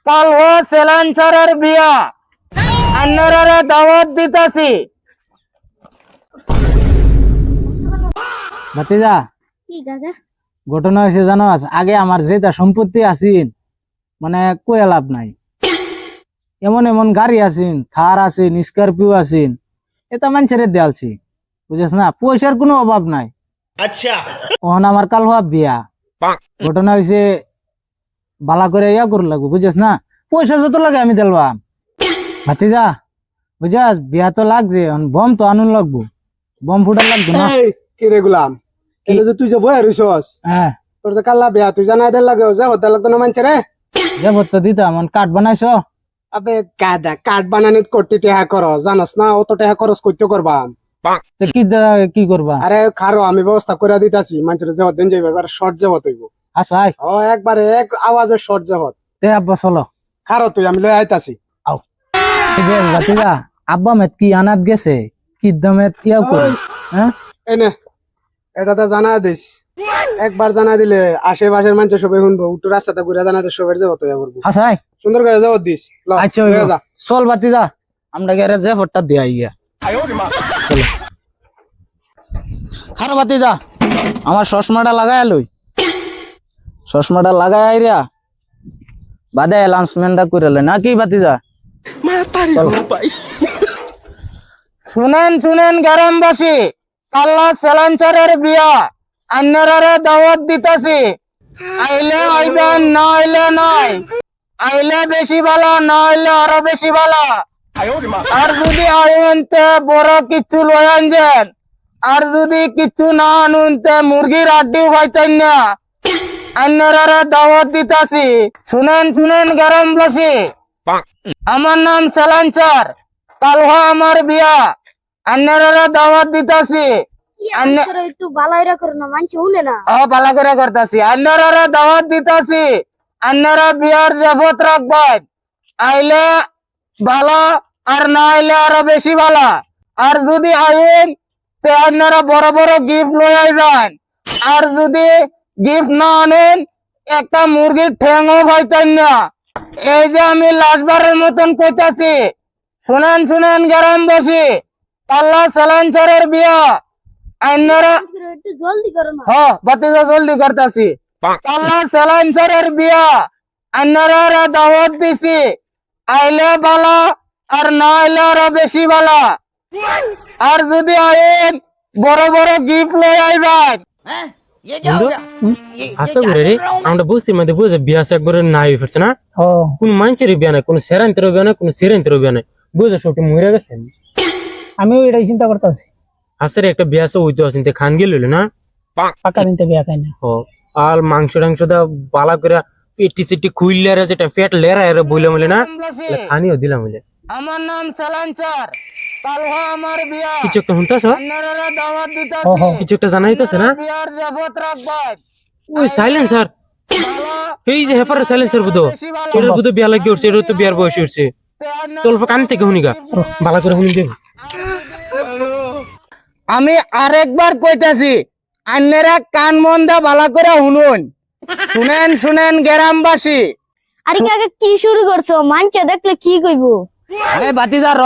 কাল ও সেলাঞ্চারের বিয়া আন্নারে দাওয়াত দিতাছি। ভাতিজা কি দাদা? ঘটনা হয়েছে জানো, আগে আমার যেটা সম্পত্তি আছিল মানে কই লাভ নাই। এমন এমন গাড়ি আছেন, থার আছেন, স্করপিও আছেন, এটা মানুষের দেয়ালছি, বুঝেছ না, পয়সার কোনো অভাব নাই। আচ্ছা ওখানে আমার কাল হওয়া বিয়া। ঘটনা হয়েছে বালা করে ইয়া করে লাগবো, বুঝেছ না, পয়সা যত লাগে আমি দিলাম। ভাতিজা বুঝাস, বিয়া তো লাগছে, বম তো আনুন লাগবো, বম ফুটার লাগবে না। কি রে গুলাম, এলো যে তুই যে বয়ে রইছস, হ্যাঁ তোর যে কাল্লা বিয়া তুই জানাই দে লাগে, যে হতে লাগতো না মানছে রে। যাবো তো দিতাম, কাঠ বানাইছ। আবে গাদা, কাঠ বানানি করতে টেহা করো, জানোস না অত টেহা খরচ করতে করবাম। কি করবা? আরে খারো, আমি ব্যবস্থা করে দিতাছি, মানুষের যে দিন যাইবে একবার শর্ট যে হইব। আচ্ছা ও একবারে এক আওয়াজে শর্ট যে হত। তে আব্বা চলো। খারো তুই, আমি লই আইতাছি। এই যে ভাতিজা, আব্বা মেত কি আনাত গেছে, কি দামেত ইয়াও করে। হ্যাঁ এনে এটা তো জানাই দিস, একবার জানাই দিলে আশেপাশের মানুষ সবাই শুনবো, উঠু রাস্তাটা ঘুরে জানাই দিস, সবাই যাবো তুই করবো, আচ্ছা সুন্দর করে যাবো দিস। ল, আচ্ছা লইয়া যা। চল ভাতিজা, আমরা গেরে যে ফটটা দিয়া ইয়া চলো। খারো ভাতিজা, আমার চশমাটা লাগাই লই, চশমাটা লাগাই আইরা বাদে অ্যানাউন্সমেন্টটা করে লই নাকি ভাতিজা। চলো। শুনেন গ্রামবাসী, কাল্লা সেলাঞ্চারের বিয়া আন্নারে দাওয়াত দিতাছি। আইলে আইবেন, না আইলে নাই, আইলে বেশি ভালো, না আইলে আরো বেশি ভালো। আর যদি আইনতে বড় কিচ্ছু লই আনছেন, আর যদি কিচ্ছু না আনুনতে মুরগির আড্ডি হইতেন না, আন্নারে দাওয়াত দিতাছি। শুনেন গ্রামবাসী, আমার নাম সেলাঞ্চার, কাল আমার বিয়া, আন্নারে দাওয়াত দিতাছি। একটু বালাইরা করো না, মানছে উনে না। ভালো করে করতেছি, আন্নারে দাওয়াত দিতাছি। আন্নারা বিয়ার জবত রাখবেন, আইলে ভালো, আর না আইলে আরো বেশি ভালো। আর যদি আইন তে আন্নারা বড় বড় গিফট লই আইবেন, আর যদি গিফট না আনেন একটা মুরগির ঠ্যাংও পাইতেন না। এই যে আমি লাস্টবারের মতন কইতাছি, শুনেন গ্রামবাসী, আল্লাহ সালাঞ্চারের বিয়া আন্নারা একটু জলদি করো না। বাতিজা জলদি করতেছি। আল্লাহ সালাঞ্চারের বিয়া আন্নারা দাওয়াত দিছি, আইলে ভালো, আর না আইলে আরো বেশি ভালো। আর যদি আইন বড় বড় গিফট লই আইবেন। বন্ধু আশা করে রে, আমরা বুঝতে মধ্যে বুঝে বিয়া একবারে নাই ফিরছে না, কোন মানুষের বিয়া নাই, কোন সেরান্তের বিয়া নাই, কোন সেরান্তের বিয়া নাই, বুঝে সবটি মরে গেছে। আমিও এটাই চিন্তা করতেছি। আসলে একটা বিয়া সব হইতে আসেন, খান গেল না পাকা দিনতে বিয়া খাই না। আর মাংস টাংস দা বালা করে পেটি সেটি খুইলে যেটা ফ্যাট লেরা এরা বইলে বলে না, খানিও দিলাম বলে। আমার নাম সালাঞ্চার, কাল আমার বিয়া, কিছু একটা শুনতাছ, আন্নারা দাওয়াত দিতাছি। কিছু একটা জানাই দিতেছে না। বিয়ার জবত রাখবেন, ওই সাইলেন্সার, এই যে হেফার সাইলেন্সার বুধ, এটার বুধ বিয়া লাগিয়ে উঠছে, এটা তো বিয়ার বয়স উঠছে। চল কান থেকে শুনিগা, বালা করে শুনি দেব। আমি আরেকবার কইতাছি, আন্নারা কান মন্দা ভালো করে শুনেন গ্রামবাসী। আরে কাকা কি শুরু করছো? মানছে দেখলে কি কইবো? আরে ভাতিজা র,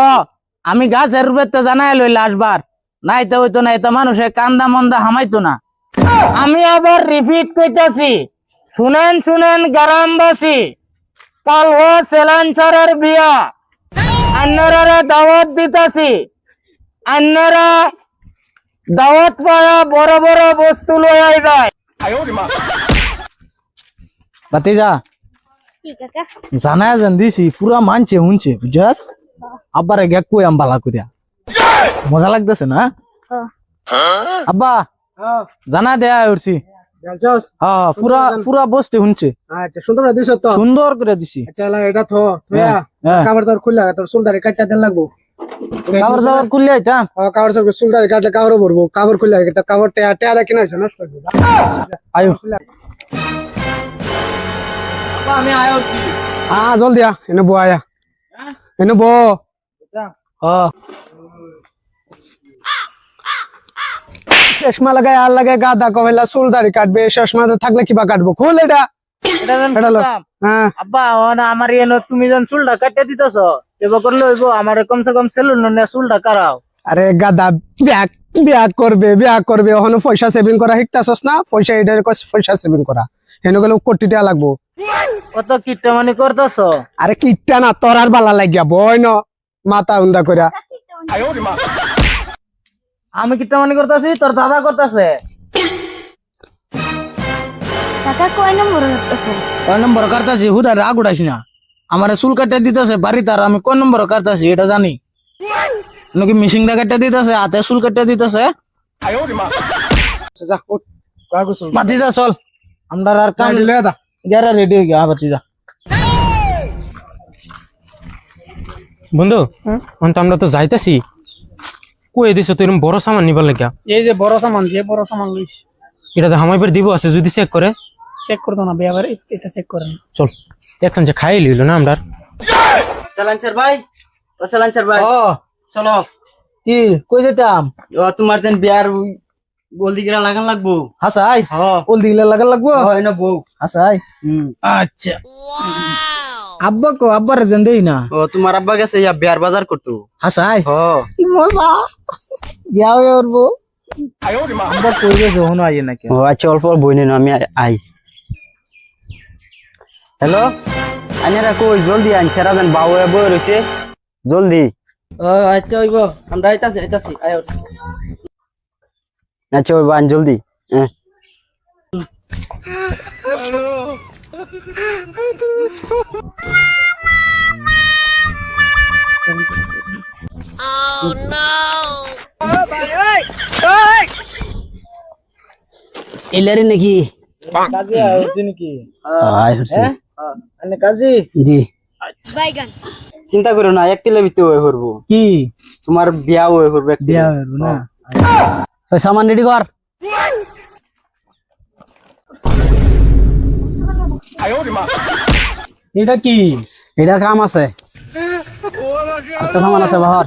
আমি গাছের রূপে জানাই লইলে আসবার, নাই তো হইতো না, এত মানুষের কান্দা মন্দা হামাইতো না। আমি আবার রিপিট কইতাছি, শুনেন গ্রামবাসী, কাল সেলাঞ্চারের বিয়া আন্নারা দাওয়াত দিতাছি। আন্নারা দাওয়াত পায়া বড় বড় বস্তু লই আইবেন। ভাতিজা কি কাকা? জানায় জান দিছি, পুরা মানছে শুনছে, বুঝাস, আব্বার গেক কই আম বালা করিয়া, মজা লাগতেছে না। আব্বা জানা দেয়া উঠছি, গেলছস? পুরা বসতে শুনছে। আচ্ছা, সুন্দর করে দিছ তো, সুন্দর করে দিছি। আচ্ছা এটা থয়া কাভার তোর খুললা, তোর চুলদারি কাটটা দেন লাগবো। কাপড় চাপড় খুললে আইতাম। কাভার তোর চুলদারি কাটলে কাভারও ভরবো, কাভার খুললা তো কাভার টেয়া দেখি না নষ্ট করবো। আয়ো আমি আয়া উঠছি, জলদি এনে বো, আয়া এনে বো। চশমা লাগাই আর লাগে গাদা কবেলা চুলদারি কাটবে, চশমা থাকলে কিবা কাটবো, খুল এটা। এটা যেন এটা লো। বুঝলাম। হ্যাঁ আব্বা আমার এনে তুমি যেন চুলটা কাটতে দিতেছ এবার করলে হইব আমার কমসে কম সেলুন নে চুলটা কারাও। আরে গাদা বিয়া বিয়া করবে ওখানে পয়সা সেভিং করা শিখতাছস না পয়সা এটা পয়সা সেভিং করা হেন গেলে কোটি টাকা লাগবো কত কিটটা মানে করতেছ? আরে কিটটা না তোর আর বালা লাগিয়া বই ন মাথা উন্দা কইরা আমি কিটটা মানে করতেছি তোর দাদা করতেছে। কাকা কয় নম্বর করতেছে? কয় নম্বর কাটতাছি হুদা রাগ উঠাইস না। আমার চুল কাটতে দিতেছে বাড়ি তার আমি কোন নম্বর কাটতাছি এটা জানি নাকি মিশিংটা কাটতে দিতেছে হাতে চুল কাটতে দিতেছে। যা উঠ কয়া গোসল বাতি যা চল আমরা আর কাম দিলে দা গেরা রেডি হয়ে গিয়া বাতি যা। বন্ধু অন্ত আমরা তো যাইতাছি কই দিছ তুই এরকম বড় সামান নিবার লাগিয়া এই যে বড় সামান লইছি এটা তো হামাইবার দিব আছে যদি চেক করে চেক করতো না বিয়াবার এটা চেক করেন। চল এখন যে খাই লইল না আমরা চালানচার ভাই ও চালানচার ভাই ও চলো কি কই যেতাম? ও তোমার যেন বিয়ার বলদি গিরা লাগান লাগবো হাসাই হ ওল দিলে লাগা লাগবো হয় না বউ হাসাই। আচ্ছা আব্বা কো আব্বার যেন দেই না ও তোমার আব্বা গেছে ইয়া বিয়ার বাজার করতো হাসাই হ কি মজা যাও করবো আব্বা কই গেছে হনো আইয়ে নাকি ও আচ্ছা অল্প বই নিন আমি আই হ্যালো আইনারা কই জলদি আইন সেরা যেন বাউ বই রইছে জলদি ও আচ্ছা হইব আমরা আইতাছি আয় আচ্ছা ওই বান জলদি হ্যাঁ এলারে নাকি কাজী হইছে নাকি? আয় হচ্ছে আনে কাজী জি বাইগান চিন্তা করো না এক তিলে ভিতরে হয়ে পড়বো কি তোমার বিয়া হয়ে পড়বে এক বিয়া তিলে। হইব না? ওই সামান রেডি কর এটা কি এটা কাম আছে একটা সামান আছে বাহার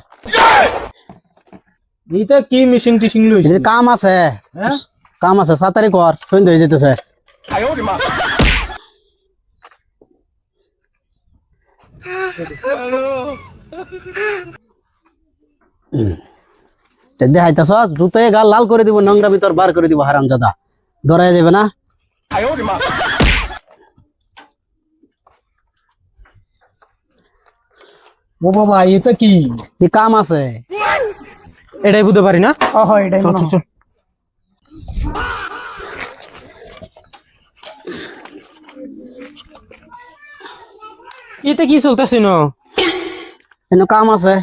এটা কি মিশিং টিশিং লইছে? এটা কাম আছে হ্যাঁ কাম আছে 7 তারিখ কর সন্ধ্যা হয়ে যেতেছে দেখাইতেছ জুতোয় গাল লাল করে দিব নোংরা ভিতর বার করে দিব হারামজাদা ধরাই যাবে না ও বাবা এটা কি? কি কাম আছে এটাই বুঝতে পারি না ও হয় এটাই চল চল চল এতে কি চলতেছে না এনে কাম আছে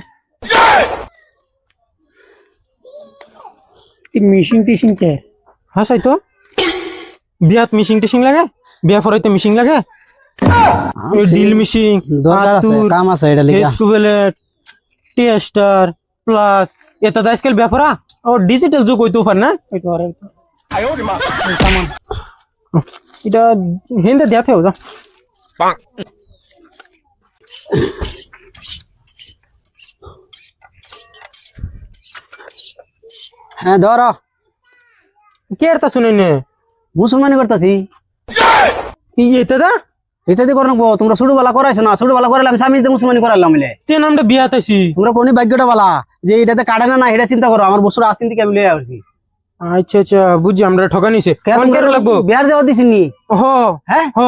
মিশিং টিশিং কে হাসাই তো বিয়াত মিশিং টিশিং লাগে বিয়া ফরাইতে মিশিং লাগে ডিল মিশিং দরকার আছে কাম আছে এটা লিখা এসকুবেলেট টেস্টার প্লাস এটা তো আজকাল ব্যাপারা ও ডিজিটাল যুগ হইতো পার না সামান এটা হিন্দে দেয়া থেও যা হ্যাঁ ধর কে আর তা শুনে নে মুসলমানি করতেছি এটা দা ইত্যাদি করে নেবো তোমরা ছোটবেলা করাইছো না ছোটবেলা করাইলে আমি স্বামী মুসলমানি করাইলাম মিলে তে নামটা বিয়া তাইছি তোমরা কোনি ভাগ্যটা বলা যে এটাতে কাটে না এটা চিন্তা করো আমার বছর আসিন থেকে আমি লিয়ে আসছি আচ্ছা আচ্ছা বুঝি আমরা ঠকা নিছে কোন করে লাগবো বিয়ার যাওয়া দিছিনি হ হ্যাঁ হ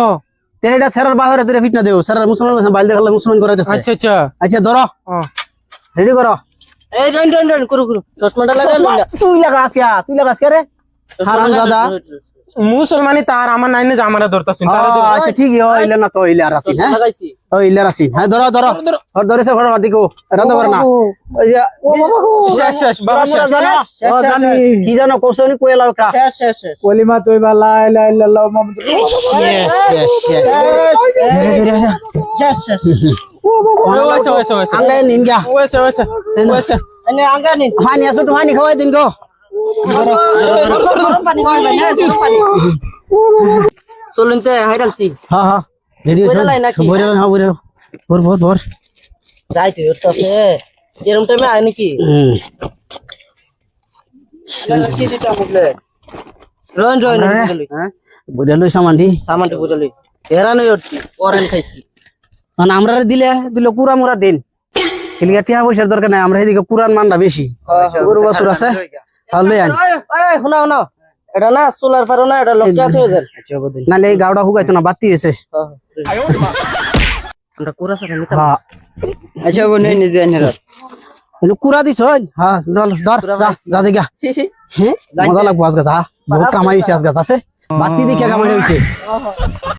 তে এটা সেরার বাহিরে তোরে ফিট না দেও সেরার মুসলমান বাইল দেখালে মুসলমান করাইতেছে আচ্ছা আচ্ছা আচ্ছা ধরো রেডি করো এই ডন করু চশমাটা লাগা তুই লাগা আসিয়া রে হারাম দাদা মুসলমানি তার আমার নাই না যে আমার ধরতাছেন তার আচ্ছা ঠিক ইলে না তো ইলে আর আসিন হ্যাঁ লাগাইছি ও ইলে আর আসিন হ্যাঁ ধরো আর ধরেছে ঘর দিকো রান্দ করে না ওই যে শেষ শেষ বাবা শেষ ও জানি কি জানো কোসনি কইলা একটা শেষ কলিমা তুই বা লা ইলাহা ইল্লাল্লাহ মুহাম্মাদুর শেষ ওইসে ওইসে ওইসে আঙ্গাই নিনগা ওইসে ওইসে ওইসে আনে আঙ্গানি পানি আসো তো পানি খাওয়াই দিন গো চলুন তে হাইরালছি হ্যাঁ হ্যাঁ রেডি হইছো বইরালাই নাকি? বইরালাই হ্যাঁ বইরালাই ভর যাইতে হচ্ছে এরকম টাইমে আয় নাকি রন হ্যাঁ বইরালাই সামান দি সামানটা বুঝালি হেরানো উঠছি পরেন খাইছি মানে আমরা দিলে দিলে কুড়া মুড়া দিন কিন্তু টিয়া পয়সার দরকার নাই আমরা এদিকে পুরান মানটা বেশি গরু বাছুর আছে তাহলে আন শোনা শোনা এটা না সোলার পারো না এটা লজ্জা আছে ওদের নালে এই গাওটা হুগাইতো না বাতি হয়েছে আমরা কুড়া সারা নিতাম হ্যাঁ আচ্ছা বনে নিজে আনেরা কুড়া দিছ হ্যাঁ ধর ধর যা যা গা হ্যাঁ মজা লাগবো আজকে যা বহুত কামাই হয়েছে আজকে আছে বাতি দেখে কামাই হয়েছে